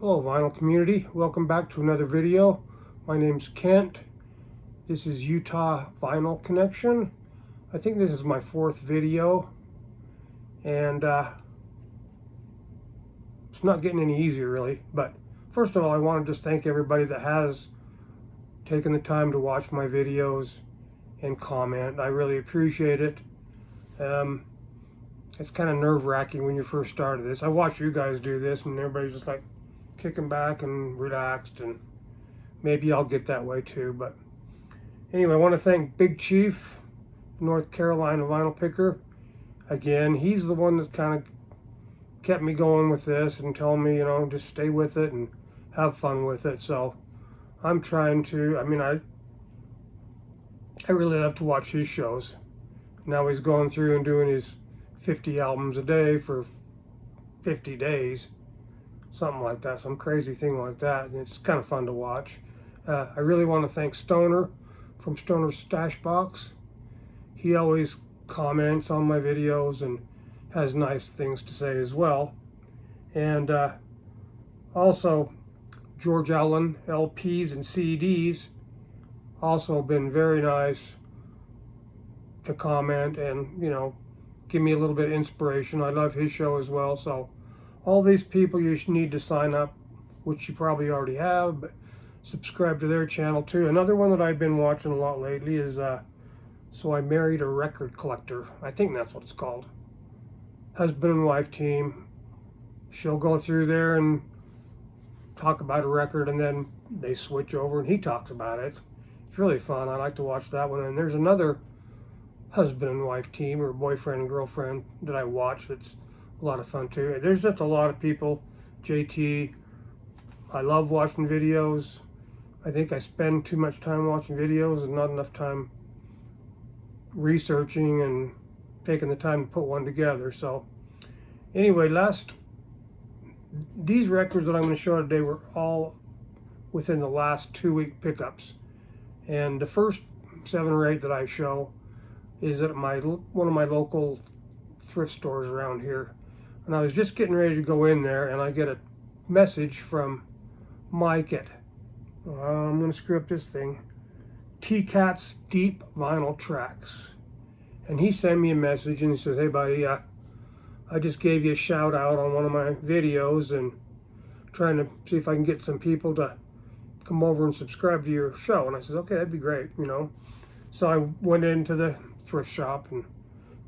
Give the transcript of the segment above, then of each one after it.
Hello vinyl community, welcome back to another video. My name's Kent. This is Utah Vinyl Connection. I think this is my fourth video, and it's not getting any easier really. But first of all, I want to just thank everybody that has taken the time to watch my videos and comment. I really appreciate it. It's kind of nerve-wracking when you first started this. I watch you guys do this and everybody's just like kicking back and relaxed, and maybe I'll get that way too. But anyway, I want to thank Big Chief, North Carolina vinyl picker. Again, he's the one that kind of kept me going with this and telling me, just stay with it and have fun with it. So I'm trying to, I really love to watch his shows. Now he's going through and doing his 50 albums a day for 50 days. Something like that, some crazy thing like that, and it's kind of fun to watch. I really want to thank Stoner from Stoner's Stash Box. He always comments on my videos and has nice things to say as well. And also George Allen LPs and CDs, also been very nice to comment and give me a little bit of inspiration. I love his show as well. So all these people, you need to sign up, which you probably already have, but subscribe to their channel too. Another one that I've been watching a lot lately is So I Married a Record Collector. I think that's what it's called. Husband and wife team. She'll go through there and talk about a record, and then they switch over and he talks about it. It's really fun. I like to watch that one. And there's another husband and wife team, or boyfriend and girlfriend, that I watch that's a lot of fun too. There's just a lot of people. JT, I love watching videos. I think I spend too much time watching videos and not enough time researching and taking the time to put one together. So anyway, these records that I'm going to show today were all within the last 2-week pickups. And the first 7 or 8 that I show is at one of my local thrift stores around here. And I was just getting ready to go in there, and I get a message from Mike at, I'm going to screw up this thing, T-Cat's Deep Vinyl Tracks. And he sent me a message and he says, hey buddy, I just gave you a shout out on one of my videos and trying to see if I can get some people to come over and subscribe to your show. And I said, okay, that'd be great, So I went into the thrift shop and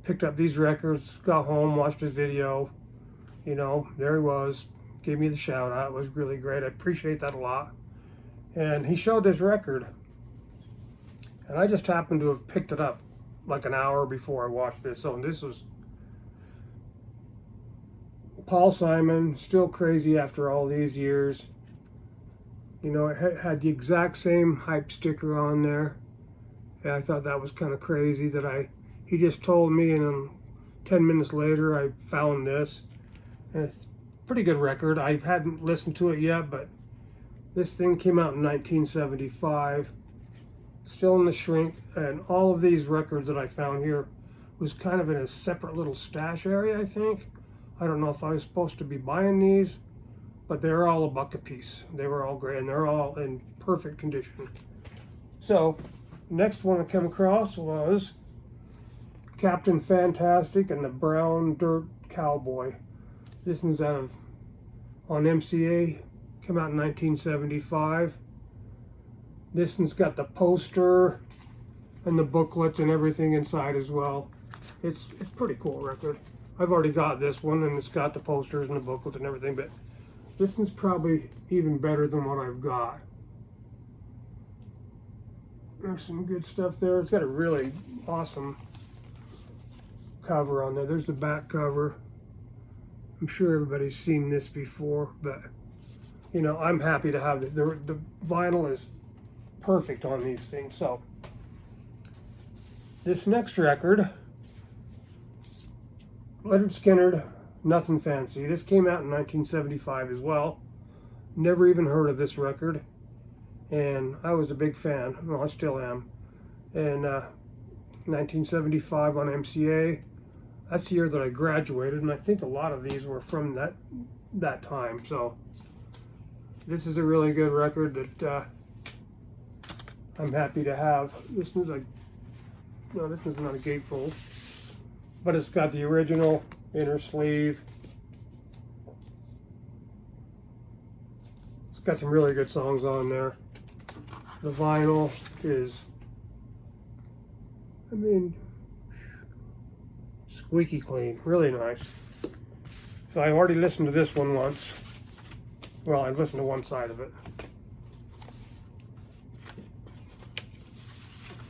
picked up these records, got home, watched his video. There he was, gave me the shout out. It was really great. I appreciate that a lot. And he showed this record, and I just happened to have picked it up like an hour before I watched this. So this was Paul Simon, Still Crazy After All These Years. It had the exact same hype sticker on there. And I thought that was kind of crazy that he just told me, and then 10 minutes later I found this. And it's a pretty good record. I hadn't listened to it yet, but this thing came out in 1975. Still in the shrink, and all of these records that I found here was kind of in a separate little stash area, I think. I don't know if I was supposed to be buying these, but they're all $1 a piece. They were all great, and they're all in perfect condition. So, next one I came across was Captain Fantastic and the Brown Dirt Cowboy. This one's on MCA, came out in 1975. This one's got the poster and the booklets and everything inside as well. It's a pretty cool record. I've already got this one, and it's got the posters and the booklets and everything, but this one's probably even better than what I've got. There's some good stuff there. It's got a really awesome cover on there. There's the back cover. I'm sure everybody's seen this before, but I'm happy to have this. The vinyl is perfect on these things. So this next record, Lynyrd Skynyrd, Nothing Fancy. This came out in 1975 as well. Never even heard of this record, and I was a big fan. Well, I still am. And 1975 on MCA. That's the year that I graduated, and I think a lot of these were from that time. So This is a really good record that I'm happy to have. This is no, this is not a gatefold, but it's got the original inner sleeve. It's got some really good songs on there. The vinyl is, I mean, squeaky clean, really nice. So I already listened to this one once. Well, I listened to one side of it.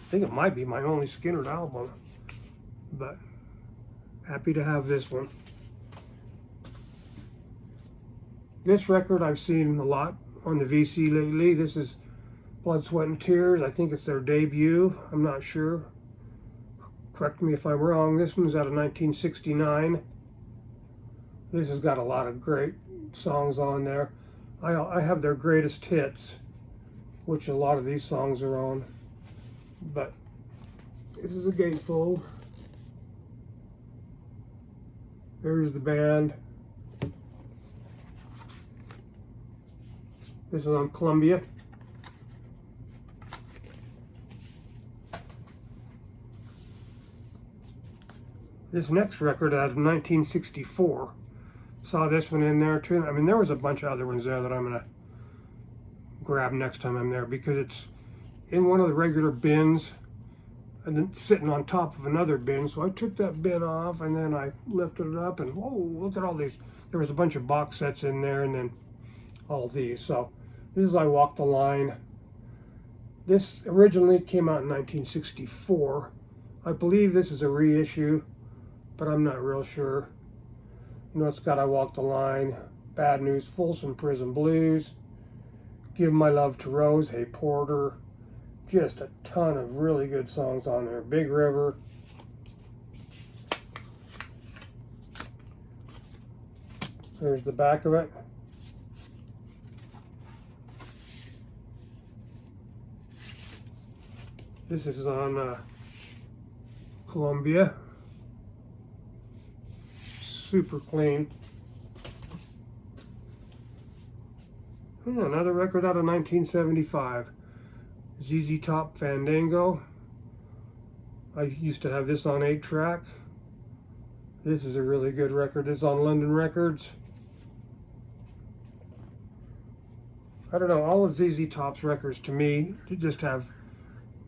I think it might be my only Skynyrd album, but happy to have this one. This record I've seen a lot on the VC lately. This is Blood, Sweat, and Tears. I think it's their debut. I'm not sure. Correct me if I'm wrong. This one's out of 1969. This has got a lot of great songs on there. I have their greatest hits, which a lot of these songs are on. But this is a gatefold. There's the band. This is on Columbia. This next record out of 1964. Saw this one in there too. I mean, there was a bunch of other ones there that I'm gonna grab next time I'm there, because it's in one of the regular bins and then sitting on top of another bin. So I took that bin off and then I lifted it up and whoa, look at all these. There was a bunch of box sets in there and then all these. So this is I Walk the Line. This originally came out in 1964. I believe this is a reissue, but I'm not real sure. You know, it's got I Walk the Line, Bad News, Folsom Prison Blues, Give My Love to Rose, Hey Porter. Just a ton of really good songs on there. Big River. There's the back of it. This is on Columbia. Super clean. Another record out of 1975. ZZ Top Fandango. I used to have this on 8-track. This is a really good record. This is on London Records. I don't know, all of ZZ Top's records to me just have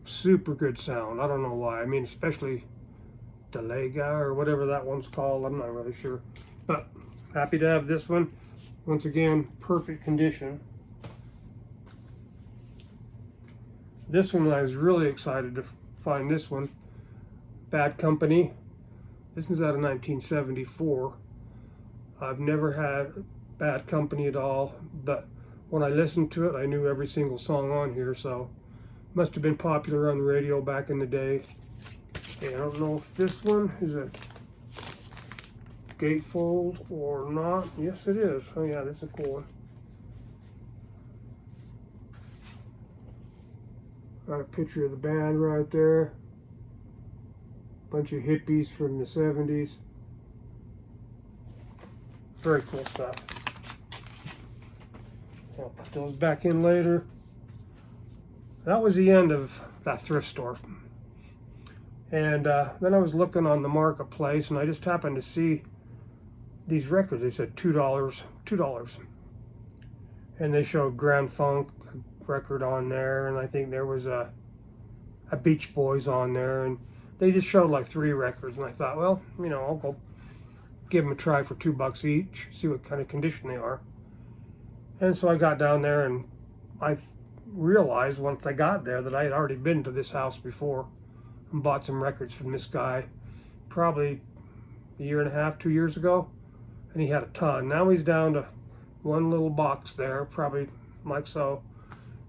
super good sound. I don't know why. I mean, especially Delega or whatever that one's called. I'm not really sure. But happy to have this one. Once again, perfect condition. This one, I was really excited to find this one. Bad Company. This is out of 1974. I've never had Bad Company at all, but when I listened to it, I knew every single song on here, so it must have been popular on the radio back in the day. And I don't know if this one is a gatefold or not. Yes, it is. Oh yeah, this is a cool one. Got a picture of the band right there. Bunch of hippies from the 70s. Very cool stuff. I'll put those back in later. That was the end of that thrift store. And then I was looking on the marketplace and I just happened to see these records. They said $2. And they showed Grand Funk record on there, and I think there was a Beach Boys on there, and they just showed like 3 records, and I thought, well, you know, I'll go give them a try for $2 each, see what kind of condition they are. And so I got down there, and I realized once I got there that I had already been to this house before and bought some records from this guy probably a year and a half, 2 years ago, and he had a ton. Now he's down to one little box there, probably like so.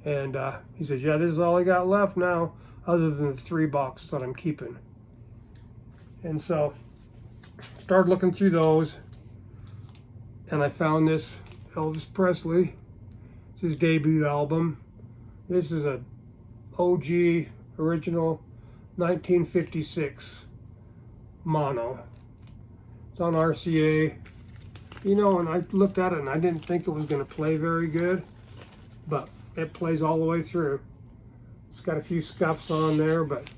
And he says, yeah, this is all I got left now, other than the 3 boxes that I'm keeping. And so started looking through those, and I found this Elvis Presley. It's his debut album. This is a OG original 1956 mono. It's on RCA. You know, and I looked at it and I didn't think it was going to play very good. but it plays all the way through. It's got a few scuffs on there, but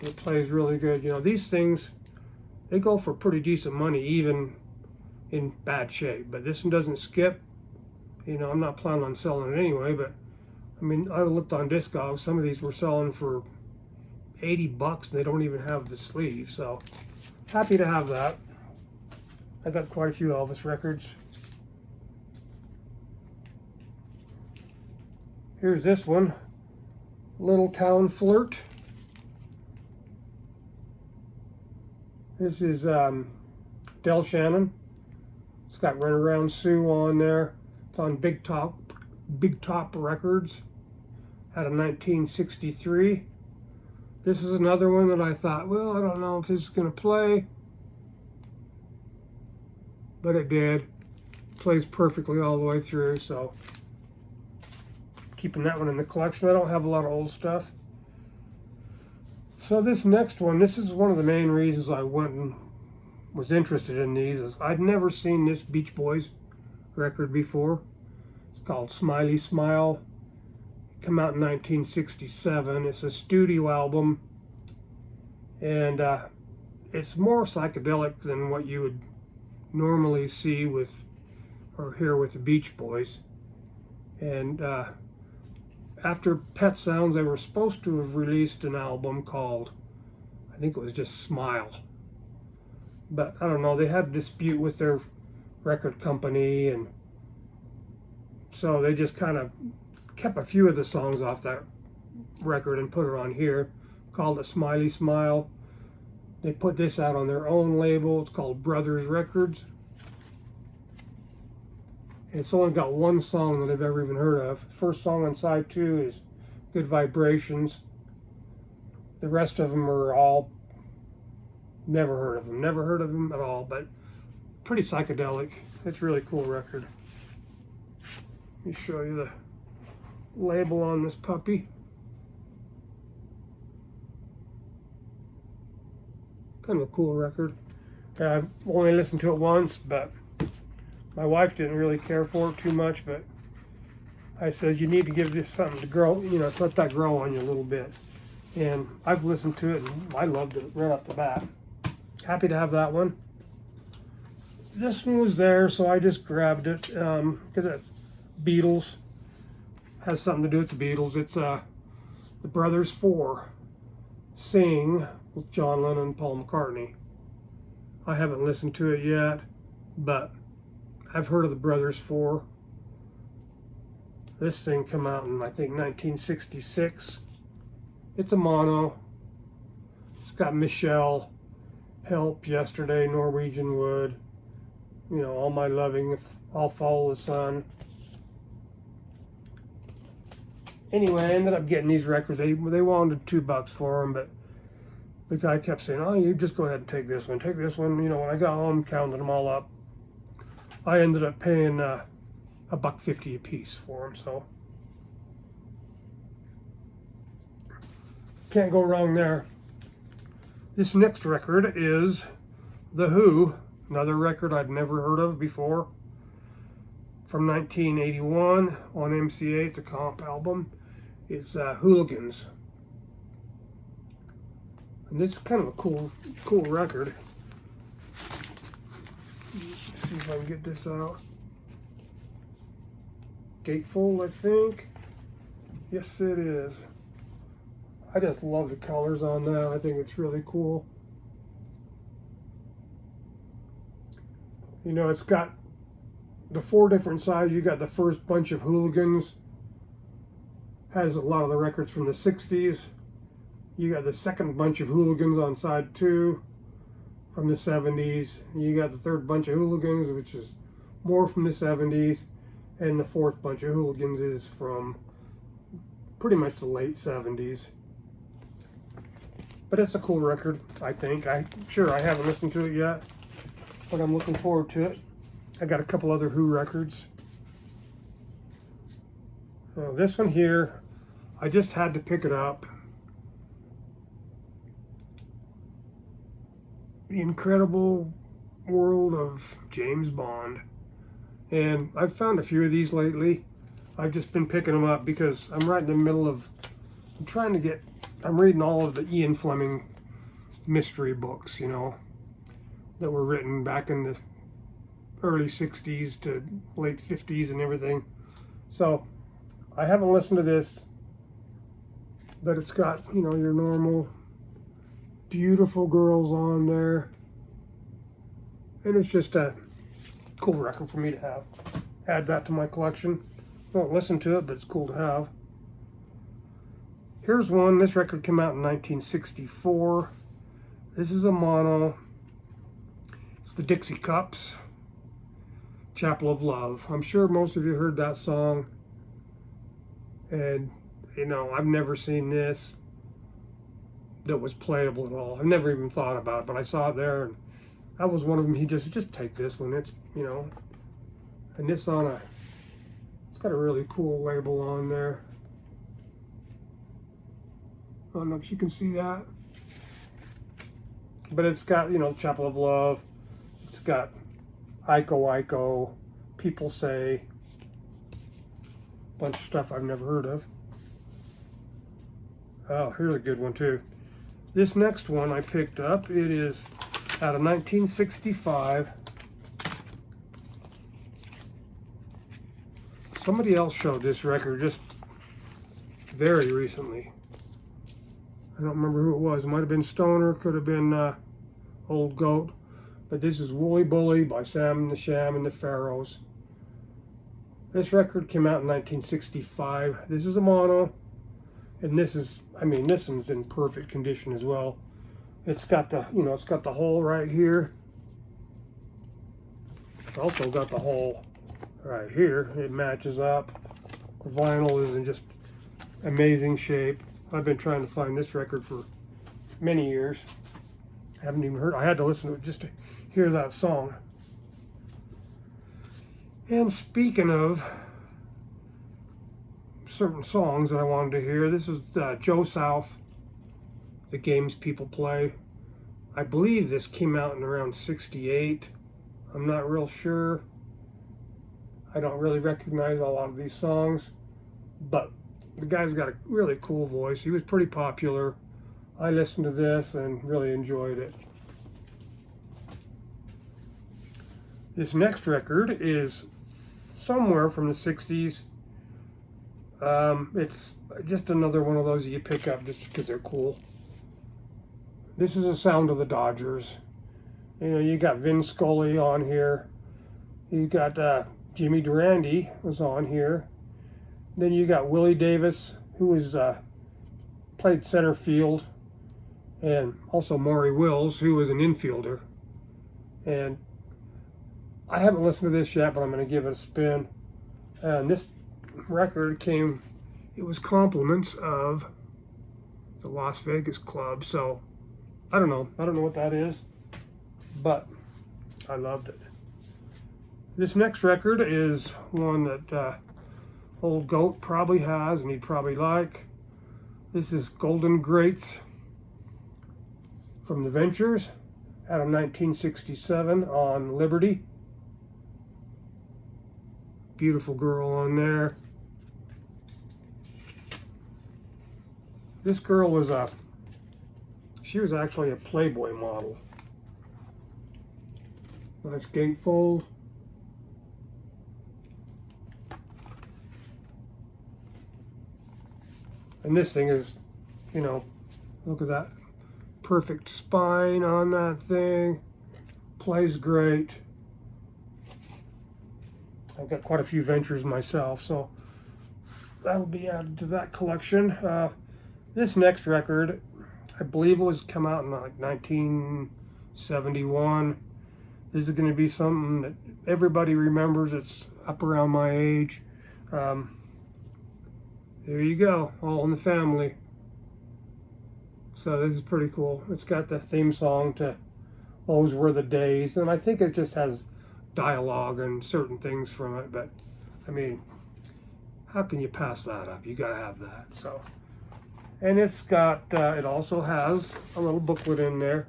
it plays really good. You know, these things, they go for pretty decent money, even in bad shape. But this one doesn't skip. You know, I'm not planning on selling it anyway, but I mean, I looked on Discogs. Some of these were selling for $80 and they don't even have the sleeve. So happy to have that. I got quite a few Elvis records. Here's this one, Little Town Flirt. This is Del Shannon. It's got Runaround Sue on there. It's on Big Top Records out of 1963. This is another one that I thought, well, I don't know if this is going to play. But it did. It plays perfectly all the way through, so keeping that one in the collection. I don't have a lot of old stuff. So this next one, this is one of the main reasons I went and was interested in these, is I'd never seen this Beach Boys record before. It's called Smiley Smile. It came out in 1967. It's a studio album, and it's more psychedelic than what you would normally see with or hear with the Beach Boys. And after Pet Sounds, they were supposed to have released an album called, I think it was just Smile. But I don't know, they had a dispute with their record company, and so they just kind of kept a few of the songs off that record and put it on here, called it Smiley Smile. They put this out on their own label. It's called Brothers Records. It's only got one song that I've ever even heard of. First song on side 2 is Good Vibrations. The rest of them are all never heard of them. Never heard of them at all, but pretty psychedelic. It's a really cool record. Let me show you the label on this puppy. Kind of a cool record. I've only listened to it once, but my wife didn't really care for it too much, but I said, you need to give this something to grow, you know, let that grow on you a little bit. And I've listened to it, and I loved it right off the bat. Happy to have that one. This one was there, so I just grabbed it, because it's Beatles. Has something to do with the Beatles. It's the Brothers 4 Sing with John Lennon and Paul McCartney. I haven't listened to it yet, but I've heard of the Brothers 4. This thing came out in, I think, 1966. It's a mono. It's got Michelle, Help, Yesterday, Norwegian Wood, you know, All My Loving, I'll Follow the Sun. Anyway, I ended up getting these records. They wanted $2 for them, but the guy kept saying, oh, you just go ahead and take this one. Take this one. You know, when I got home, counted them all up, I ended up paying $1.50 a piece for them, so can't go wrong there. This next record is The Who, another record I'd never heard of before, from 1981 on MCA. It's a comp album. It's Hooligans, and it's kind of a cool record. Let's see if I can get this out. Gatefold, I think. Yes, it is. I just love the colors on that. I think it's really cool. You know, it's got the 4 different sides. You got the first bunch of Hooligans. Has a lot of the records from the 60s. You got the second bunch of Hooligans on side 2 from the 70s. You got the third bunch of Hooligans, which is more from the 70s. And the fourth bunch of Hooligans is from pretty much the late 70s. But it's a cool record, I think. I'm sure I haven't listened to it yet, but I'm looking forward to it. I got a couple other Who records. This one here, I just had to pick it up. The Incredible World of James Bond. And I've found a few of these lately. I've just been picking them up because I'm right in the middle of, I'm reading all of the Ian Fleming mystery books, you know, that were written back in the early 60s to late 50s and everything. So I haven't listened to this, but it's got, you know, your normal beautiful girls on there. And it's just a cool record for me to have. Add that to my collection. I won't listen to it, but it's cool to have. Here's one. This record came out in 1964. This is a mono. It's the Dixie Cups, Chapel of Love. I'm sure most of you heard that song. And, you know, I've never seen this that was playable at all. I've never even thought about it, but I saw it there, and that was one of them. He just take this one. It's, you know, and it's on a, it's got a really cool label on there. I don't know if you can see that, but it's got, you know, Chapel of Love. It's got Iko Iko, People Say, a bunch of stuff I've never heard of. Oh, here's a good one too. This next one I picked up, it is out of 1965. Somebody else showed this record just very recently. I don't remember who it was. It might have been Stoner, could have been Old Goat. But this is Wooly Bully by Sam and the Sham and the Pharaohs. This record came out in 1965. This is a mono. And this is, I mean, this one's in perfect condition as well. It's got the, you know, it's got the hole right here. It's also got the hole right here. It matches up. The vinyl is in just amazing shape. I've been trying to find this record for many years. I haven't even heard, I had to listen to it just to hear that song. And speaking of certain songs that I wanted to hear, this was Joe South, The Games People Play. I believe this came out in around 68. I'm not real sure. I don't really recognize a lot of these songs, but the guy's got a really cool voice. He was pretty popular. I listened to this and really enjoyed it. This next record is somewhere from the 60s. It's just another one of those you pick up just because they're cool. This is the Sound of the Dodgers. You know, you got Vin Scully on here. You got Jimmy Durante was on here. Then you got Willie Davis, who was played center field, and also Maury Wills, who was an infielder. And I haven't listened to this yet, but I'm going to give it a spin. And this record came, it was compliments of the Las Vegas Club. So I don't know what that is, but I loved it. This next record is one that Old Goat probably has and he'd probably like. This is Golden Greats from the Ventures out of 1967 on Liberty. Beautiful girl on there. This girl was she was actually a Playboy model. Nice gatefold. And this thing is, you know, look at that perfect spine on that thing. Plays great. I've got quite a few Ventures myself, so that'll be added to that collection. This next record, I believe it was come out in like 1971. This is going to be something that everybody remembers. It's up around my age. There you go, All in the Family. So this is pretty cool. It's got the theme song to Those Were the Days, and I think it just has dialogue and certain things from it, but I mean, how can you pass that up? You gotta have that. So, and it's got it also has a little booklet in there.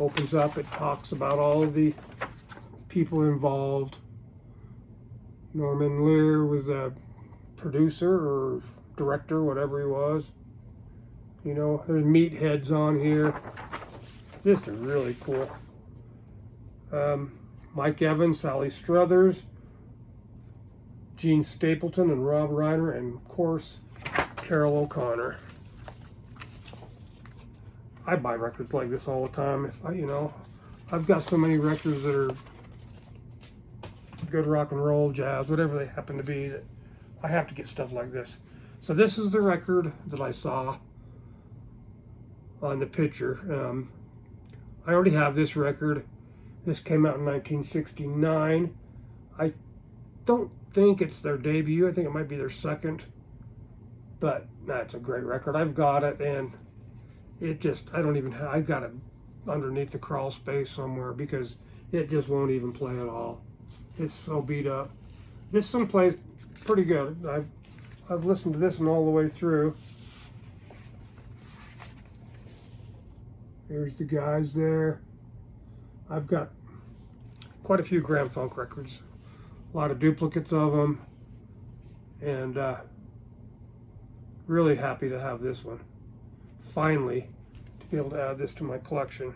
Opens up, it talks about all of the people involved. Norman Lear was a producer or director, whatever he was. You know, there's meatheads on here. Just really cool. Mike Evans, Sally Struthers, Gene Stapleton, and Rob Reiner, and of course, Carol O'Connor. I buy records like this all the time. If I, I've got so many records that are good rock and roll, jazz, whatever they happen to be, that I have to get stuff like this. So this is the record that I saw on the picture. I already have this record. This came out in 1969. I don't think it's their debut. I think it might be their second. But that's a great record. I've got it, and it just, I got it underneath the crawl space somewhere because it just won't even play at all. It's so beat up. This one plays pretty good. I've listened to this one all the way through. There's the guys there. I've got quite a few Grand Funk records, a lot of duplicates of them, and really happy to have this one. Finally, to be able to add this to my collection.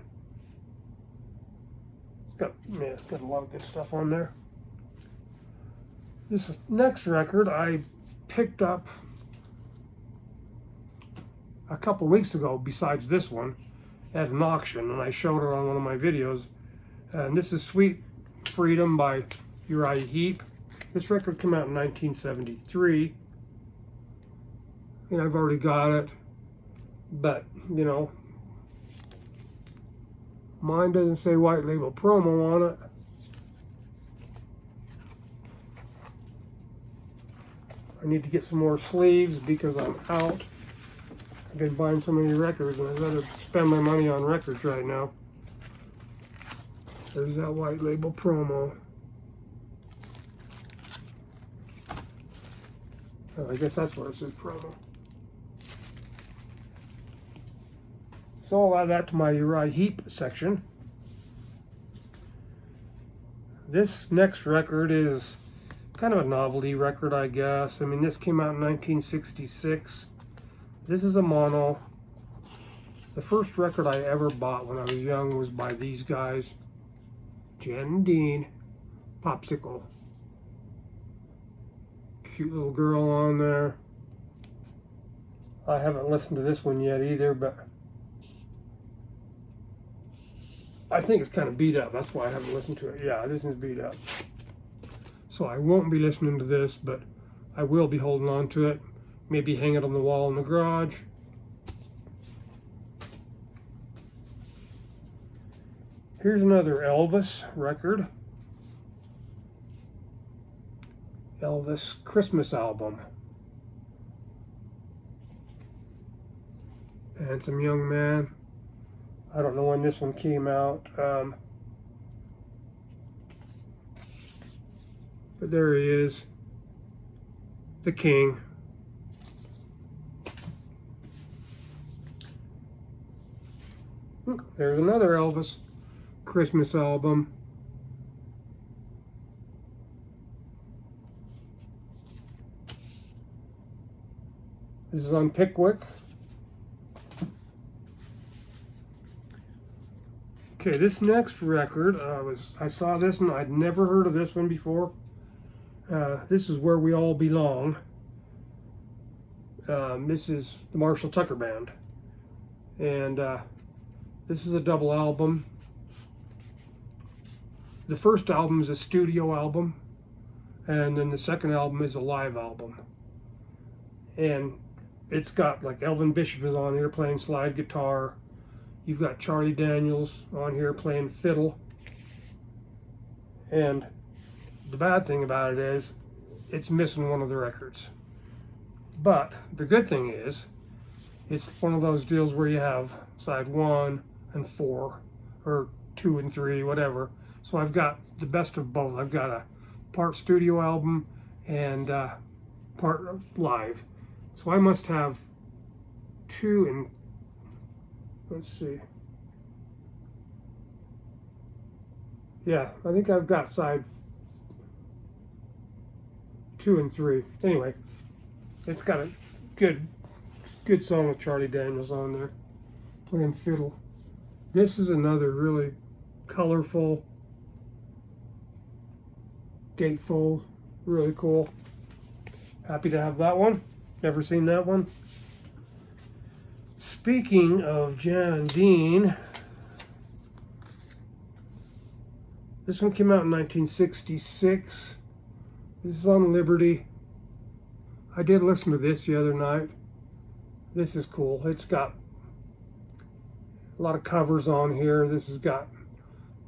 It's got a lot of good stuff on there. This next record I picked up a couple weeks ago, besides this one, at an auction, and I showed it on one of my videos. And this is Sweet Freedom by Uriah Heep. This record came out in 1973, and I've already got it, but mine doesn't say white label promo on it. I need to get some more sleeves because I'm out. I've been buying so many records, and I'd rather spend my money on records right now. There's that white label promo. Oh, I guess that's where it says promo. So I'll add that to my Uriah Heep section. This next record is kind of a novelty record, I guess. I mean, this came out in 1966. This is a mono. The first record I ever bought when I was young was by these guys, Jan and Dean, Popsicle. Cute little girl on there. I haven't listened to this one yet either, but I think it's kind of beat up. That's why I haven't listened to it. Yeah, this is beat up. So I won't be listening to this, but I will be holding on to it. Maybe hang it on the wall in the garage. Here's another Elvis record. Elvis Christmas album. Handsome young man. I don't know when this one came out. But there he is. The King. There's another Elvis Christmas album. This is on Pickwick. Okay, this next record, I saw this one. I'd never heard of this one before. This is Where We All Belong. This is the Marshall Tucker Band. And this is a double album. The first album is a studio album, and then the second album is a live album. And it's got, like, Elvin Bishop is on here playing slide guitar. You've got Charlie Daniels on here playing fiddle. And the bad thing about it is it's missing one of the records. But the good thing is it's one of those deals where you have side 1 and 4, or 2 and 3, whatever. So I've got the best of both. I've got a part studio album and part live. So I must have 2 and, let's see, Yeah, I think I've got side 2 and 3. Anyway, it's got a good song with Charlie Daniels on there, playing fiddle. This is another really colorful gatefold, really cool. Happy to have that one. Never seen that one. Speaking of Jan and Dean, this one came out in 1966. This is on Liberty. I did listen to this the other night. This is cool. It's got a lot of covers on here. This has got,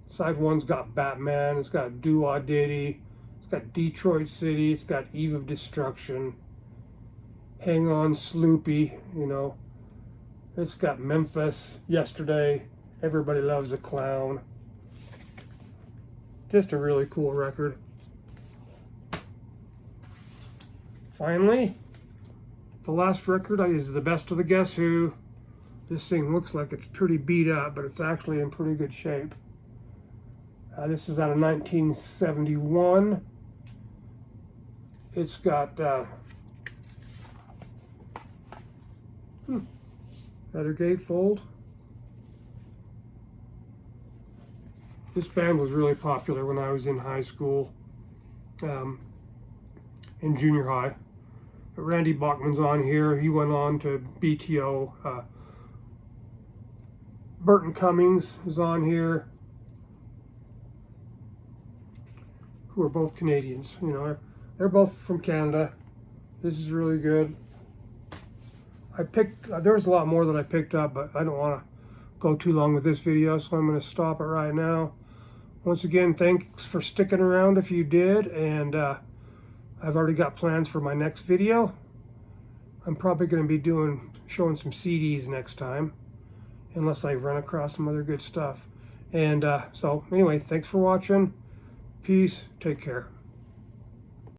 side one's got Batman, it's got Doo-Wah Diddy, it's got Detroit City, it's got Eve of Destruction, Hang On Sloopy, you know. It's got Memphis, Yesterday, Everybody Loves a Clown. Just a really cool record. Finally, the last record is The Best of the Guess Who. This thing looks like it's pretty beat up, but it's actually in pretty good shape. This is out of 1971. It's got another gatefold. This band was really popular when I was in high school, in junior high. Randy Bachman's on here. He went on to BTO. Burton Cummings is on here, who are both Canadians. You know, they're both from Canada. This is really good. There was a lot more that I picked up, but I don't want to go too long with this video, so I'm going to stop it right now. Once again, thanks for sticking around if you did, and I've already got plans for my next video. I'm probably going to be showing some CDs next time, unless I run across some other good stuff. And so anyway, thanks for watching. Peace. Take care.